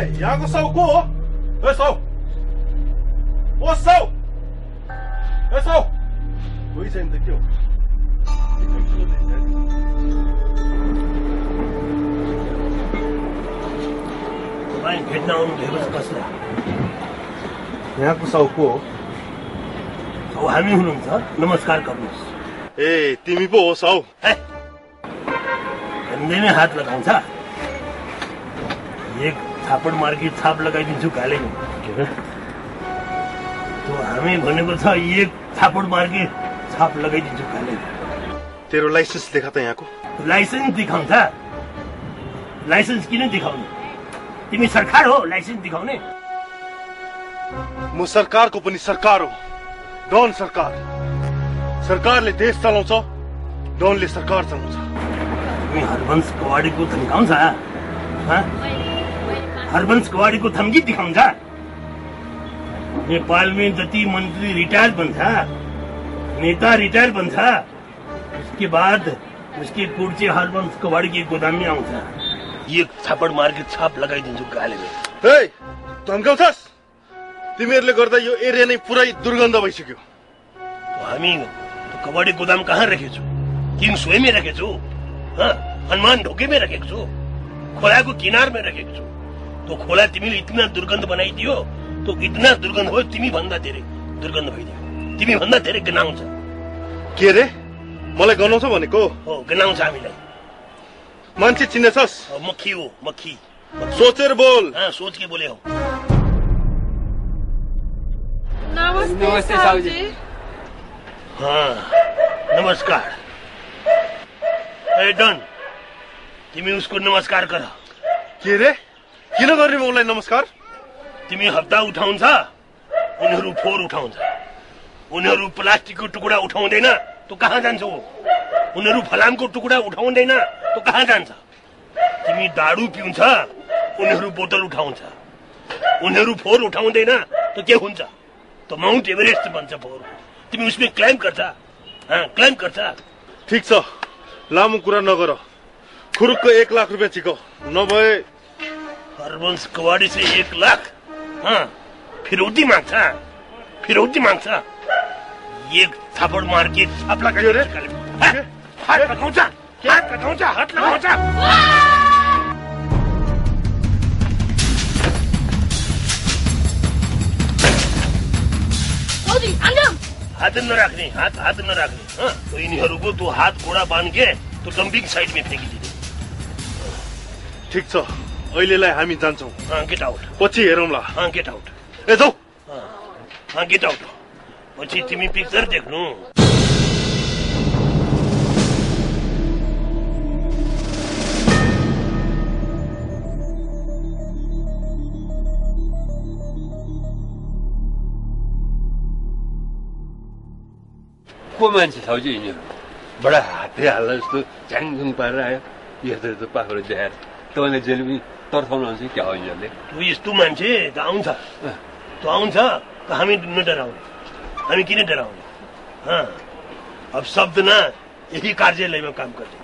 यहाँको साउ को हो? ए साउ, ओ साउ, ए साउ, कोही छैन त के हो? तपाईँ भेट्न आउनुभएको छ कसलाई? यहाँको साउ को हो? साउ हामी हुनुहुन्छ, नमस्कार गर्नुहोस्। ए तिमी पो हो साउ? धन्दैमै हात लगाउँछ, एक थापड मार्की छाप लगाइदिन्छु गालेको। तो हामी भनेको छ एक थापड मार्की छाप लगाइदिन्छु गालेको। तेरो लाइसेन्स देखा त यहाँको? लाइसेन्स दिखाउँछ? लाइसेन्स किन दिखाउने? तिमी सरकार हो लाइसेन्स दिखाउने? म सरकारको पनि सरकार हो, डन सरकार। सरकारले देश चलाउँछ, डनले सरकार चलाउँछ। तिमी हरवंश कवाडीको धम्काउँछ? हरवंश कवाडीको धम्की दिखाउँछ? नेपालमा जति मन्त्री रिटायर बन्छ, नेता रिटायर बन्छ, उसके बाद उसके कुर्ची हरवंश कवाड़ी के गोदाम में आउँछ। एक थापड मार्के छाप लगाइदिन्छु गालेले। ए धम्काउँछस्? तिमीहरूले गर्दा यो एरिया नै पुरै दुर्गन्ध भइसक्यो। हामी कबाडी गोदाम कहाँ राखेछु? किङ सोयमै राखेछु, हनुमान ढोकेमै राखेको छु, खोलाको किनारमा राखेको छु। तो खोला तिमीले इतना दुर्गन्ध बनाइदियो, तो इतना दुर्गन्ध हो तिमी भन्दा धेरै दुर्गन्ध भइदियो। तिमी भन्दा धेरै गनाउँछ। के रे? मलाई गनाउँछ भनेको? हो गनाउँछ हामीलाई। मान्छे चिन्नेछस्? मक्खी हो मक्खी। सोचेर बोल। सोच के बोले हो। नमस्ते साउजी। नमस्कार। ए डन, तिमी उसको नमस्कार गर। के रे? किन गर्ने मलाई नमस्कार? तिमी हप्ता उठाउँछ, उनीहरू फोहोर उठाउँछ। उनीहरू प्लास्टिकको टुक्रा उठाउँदैन, तो कहाँ जान्छ? उनीहरू फलामको टुक्रा उठाउँदैन, तो कहाँ जान्छ? तिमी दारू पिउँछ, उनीहरू बोतल उठाउँछ। उनीहरू फोहोर उठाउँदैन, तो के हुन्छ? तो माउन्ट एभरेस्ट बन्छ फोहोर। तिमी उसमें क्लाइम गर्छ, क्लाइम गर्छ। ठीक छ, लामो कुरा नगर। खुरुक्क 1 लाख रुपियाँ चिको, नभए हरवंश कवाडी से 1 लाख फिरौती माग्छ, फिरौती माग्छ। एक थापड मार के छाप लगाइदिन्छु। हात लगाउँछ, हात लगाउँछ, हात लगाउँछ। हात नराख्ने, हात नराख्ने। तो यिनीहरूको तो हात घोडा बाँध के तो डम्पिङ साइडमा फ्याँकिदिने। ठीक छ, अहिलेलाई हामी जान्छौँ। Get out. पछि हेरौँला। Get out. ए जाऊ। Get out. पछि तिमी पिक्चर देख्नु। को मान्छे साउजी यिनीहरू? बडा हातले हाल्दा जस्तो झ्याङझुङ पारेर आयो। यस्तो पाखुरा देखाएर तपाईँले जहिले पनि तर्साउनुहुन्छ क्या हो यिनीहरूले? तँ यस्तो मान्छे त आउँछ, त आउँछ त हामी नडराउने। हामी किन डराउने? अब शब्दमा यही कार्यालयमा काम गर्छ।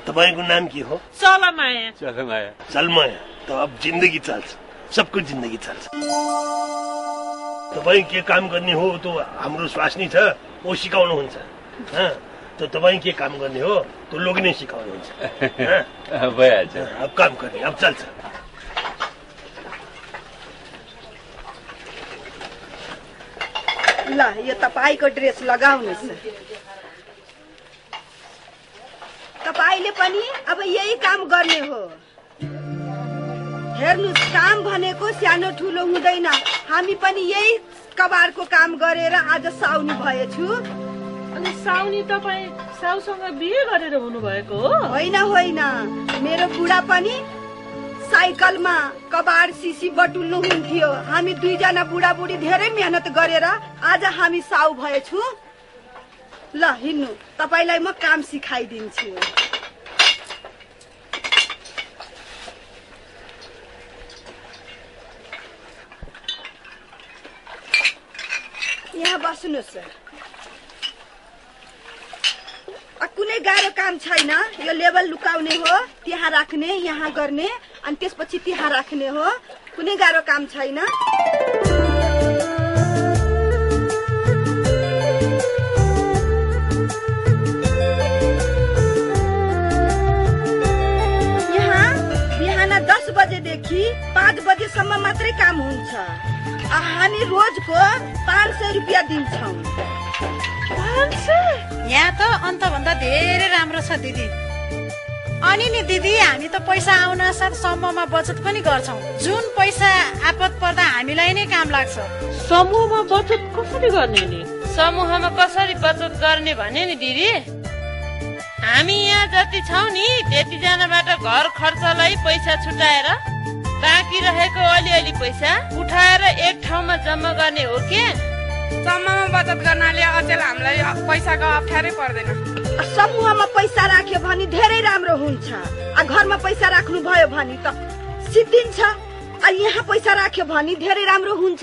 तपाईँको नाम के हो? चलमाया। चलमाया। चलमाया। त अब जिन्दगी चल्छ, सबको जिन्दगी चल्छ। तपाईँ के काम गर्ने हो तो हाम्रो स्वास्नी छ, वो सिकाउनुहुन्छ। तो तपाईँ के काम गर्ने हो तो लोग नै सिकाउनुहुन्छ। भइहाल्छ। अब काम गर्ने, अब चल्छ। ल यो तपाईको ड्रेस लगाउनुहोस्। तपाईले पनि अब यही काम गर्ने हो। हेर्नुस्, काम भनेको सानो ठुलो हुँदैन। हामी पनि यही कबारको काम गरेर आज साउनी भएछु। अनि साउनी तपाईँ साउसँग बिहे गरेर हुनुभएको हो? होइन होइन, मेरो बुढा पनि साइकलमा कबार सिसी बटुल्नु हुन्थ्यो। हामी दुईजना बुढाबुढी धेरै मेहनत गरेर आज हामी साउ भएछु। ल हिँड्नु, तपाईलाई म काम सिकाइदिन्छु। यहाँ बस्नुहोस्। कुनै गाह्रो काम छैन। यो लेबल लुकाउने हो, त्यहाँ राख्ने, यहाँ गर्ने, अनि त्यसपछि त्यहाँ राख्ने हो। कुनै गाह्रो काम छैन। यहाँ बिहान 10 बजेदेखि 5 बजेसम्म मात्रै काम हुन्छ। हामी रोजको 500 रुपियाँ दिन्छौँ। 500? यहाँ त अन्तभन्दा धेरै राम्रो छ दिदी। अनि नि दिदी हामी त पैसा आउन साथ समूहमा बचत पनि गर्छौं। जुन पैसा आपत पर्दा हामीलाई नै काम लाग्छ। समूहमा बचत कसरी गर्ने नि? समूहमा कसरी बचत गर्ने भने नि दिदी, हामी यहाँ जति छौँ नि त्यति जनाबाट घर खर्चलाई पैसा छुटाएर बाँकी रहेको अलिअलि पैसा उठाएर एक ठाउँमा जम्मा गर्ने हो के। समूहमा बचत गर्नाले अचेल हामीलाई पैसाको अप्ठ्यारै पर्दैन। समूहमा पैसा राख्यो भने धेरै राम्रो हुन्छ। घरमा पैसा राख्नु भयो भने त सिद्धिन्छ। यहाँ पैसा राख्यो भने धेरै राम्रो हुन्छ।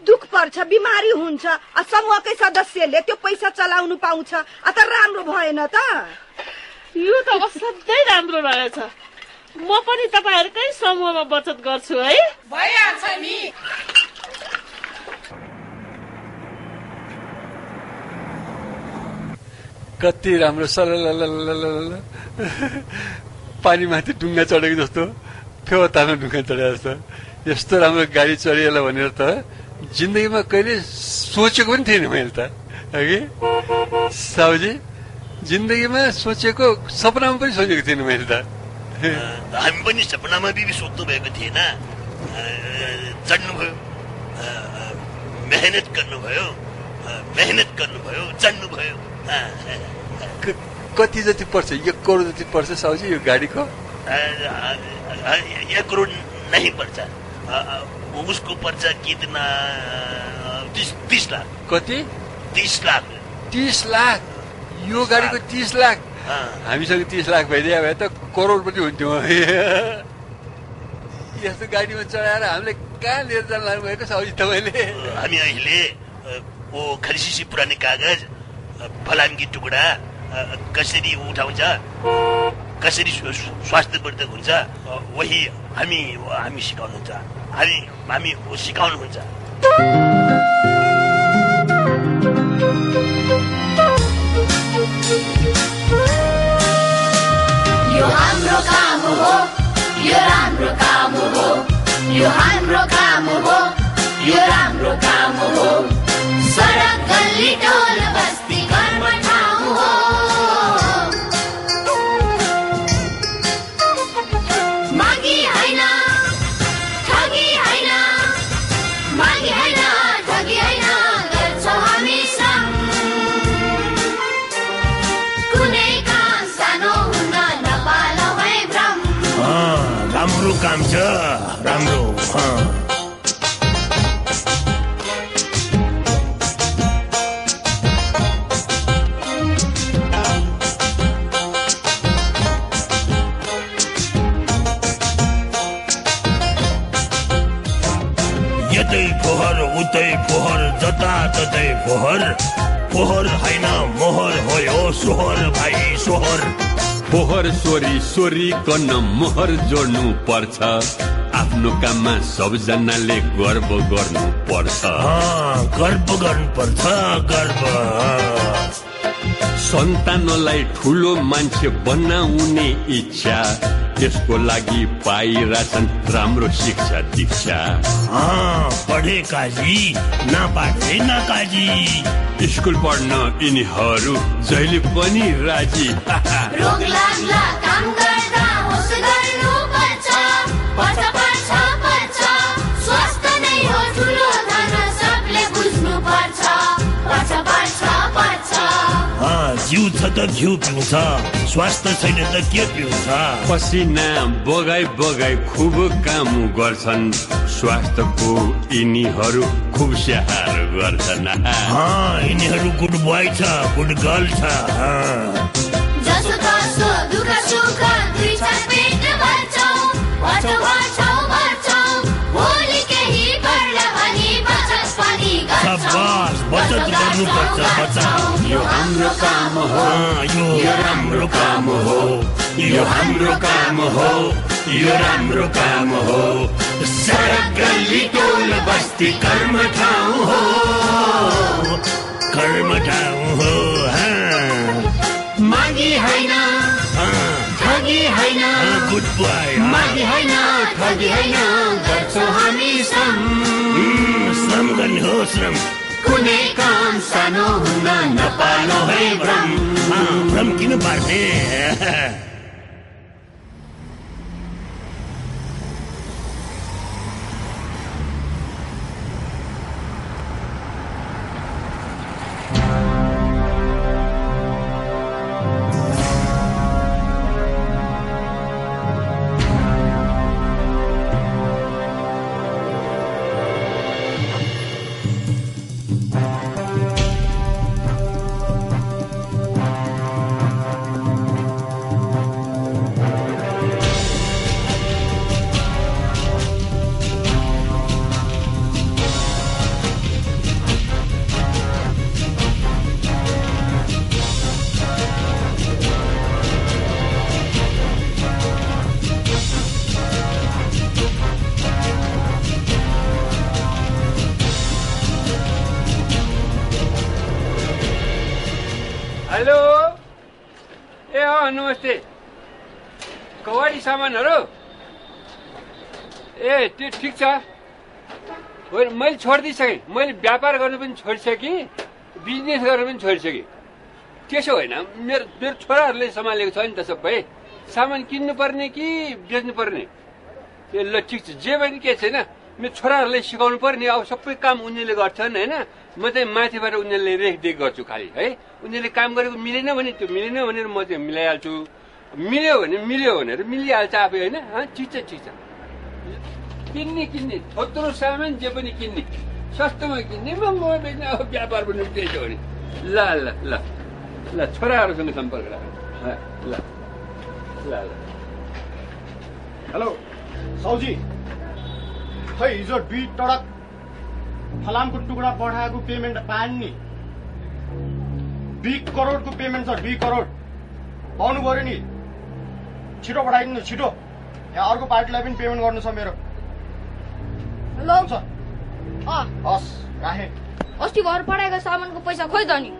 दुख पर्छ, बिमारी हुन्छ, समूहकै सदस्यले त्यो पैसा चलाउनु पाउँछ। त राम्रो भएन त? यो त असाध्यै राम्रो रहेछ। म पनि तपाईहरुकै समूहमा बचत गर्छु है। भइहाल्छ नि। कति राम्रो सलललललल पानीमाथि ढुङ्गा चढेको जस्तो, फेवातामा ढुङ्गा चढेको जस्तो यस्तो राम्रो गाडी चढिएला भनेर त जिन्दगीमा कहिले सोचेको पनि थिएन मैले त। हगि साउजी, जिन्दगीमा सोचेको सपनामा पनि सोचेको थिएन मैले त। हामी पनि सपनामा बिबी सोध्नु भएको थिएन। चढ्नुभयो, मेहनत गर्नुभयो, चढ्नुभयो। कति जति पर्छ? 1 करोड जति पर्छ साउजी यो गाडीको? 1 करोड नहीं पर्छ। उसको पर्छ कितना? 30 लाख। कति? 30 लाख। 30 लाख? यो गाडीको 30 लाख? हामीसँग 30 लाख भइदियो भए त करोडपति हुन्थ्यो। यस्तो गाडीमा चढाएर हामीले कहाँ लिएर जान लाग्नु भएको साउजी तपाईँले? हामी अहिले वो खरिसी पुराने कागज, फलामकी टुक्रा कसरी उठाउँछ, कसरी स्वास्थ्यवर्धक हुन्छ, वही हामी सिकाउनुहुन्छ। हामी सिकाउनुहुन्छ। यो हाम्रो काम हो, यो राम्रो काम हो, यो हाम्रो काम हो, यो राम्रो काम हो। सडक गल्ली टोल बस्ती कर्म ठाउँ हो। मागी हैन, ठगी हैन, मागी हैन, ठगी हैन, गर्छौँ हामी श्रम। कुनै काम सानो हुन नपालौ है भ्रम। राम्रो काम छ, राम्रो। यतै फोहर उतै फोहर, जताततै फोहर। फोहर हैन मोहर हो यो सोहर भाइ सोहर। फोहर सोरी कन्न मोहर जोड्नु पर्छ। आफ्नो काममा सबजनाले गर्व गर्नु पर्छ। गर्व गर्नु पर्छ, गर्व। सन्तानलाई ठुलो मान्छे बनाउने इच्छा, त्यसको लागि पाइरहेछन् राम्रो शिक्षा दीक्षा। पढे काजी, नपढे नकाजी। स्कुल पढ्न यिनीहरू जहिले पनि राजी। रोग लाग्ला काम गर्दा होस गर्नु पर्छ। स्वास्थ्य नै हो ठुलो धन, सबले बुझ्नु पर्छ। जिउ छ त घिउ पिउँछ, स्वास्थ्य छैन त के पिउँछ? पसिना बगाई खुब काम गर्छन्। स्वास्थ्यको यिनीहरू खुब स्याहार गर्छन्। यिनीहरू गुड बोय छ, गुड गर्ल छ। जसो तसो दुःख सुख दुई चार पेट भर्छौँ। भोलि केही पर्ला भने बचत पनि गर्छौँ। बचत गर्नुपर्छ, बचत। यो हाम्रो काम हो, यो राम्रो काम हो, यो हाम्रो काम हो, यो राम्रो काम हो, सडक गल्ली टोल बस्ती कर्म ठाउँ हो मागी होइन ठगी होइन गुड बोय मागी होइन ठगी होइन गर्छौँ हामी श्रम गर्ने हो श्रम कुनै काम सानो हुन्न नपालो है भ्रम किन पार्ने हेलो नमस्ते कवाडी सामानहरू त्यो ठिक छ मैले छोडिदिइसकेँ मैले व्यापार गर्नु पनि छोडिसकेँ बिजनेस गर्नु पनि छोडिसकेँ त्यसो होइन मेरो छोराहरूले सम्हालेको छ नि त सबै सामान किन्नु पर्ने कि बेच्नु पर्ने ल ठिक छ जे पनि के छैन मेरो छोराहरूलाई सिकाउनु पर्ने अब सबै काम उनीहरूले गर्छन् होइन म चाहिँ माथिबाट उनीहरूले रेखदेख गर्छु खालि है उनीहरूले काम गरेको मिलेन भने त्यो मिलेन भनेर म चाहिँ मिलाइहाल्छु मिल्यो भनेर मिलिहाल्छ आफै होइन ठिक छ किन्ने थोत्रो सामान जे पनि किन्ने सस्तोमा किन्ने महँगोमा बेच्ने अब व्यापार पनि त्यही छ भने ल छोराहरूसँग सम्पर्क राख ल हेलो साउजी खै हिजो 2 टडक फलामको टुक्रा पठाएको पेमेन्ट पाएन नि 2 करोडको पेमेन्ट छ 2 करोड पाउनु पर्यो नि छिटो पठाइदिनु छिटो यहाँ अर्को पार्टीलाई पनि पेमेन्ट गर्नु छ मेरो हेलो हस् राखेँ अस्ति भर पठाएको सामानको पैसा खोइ त नि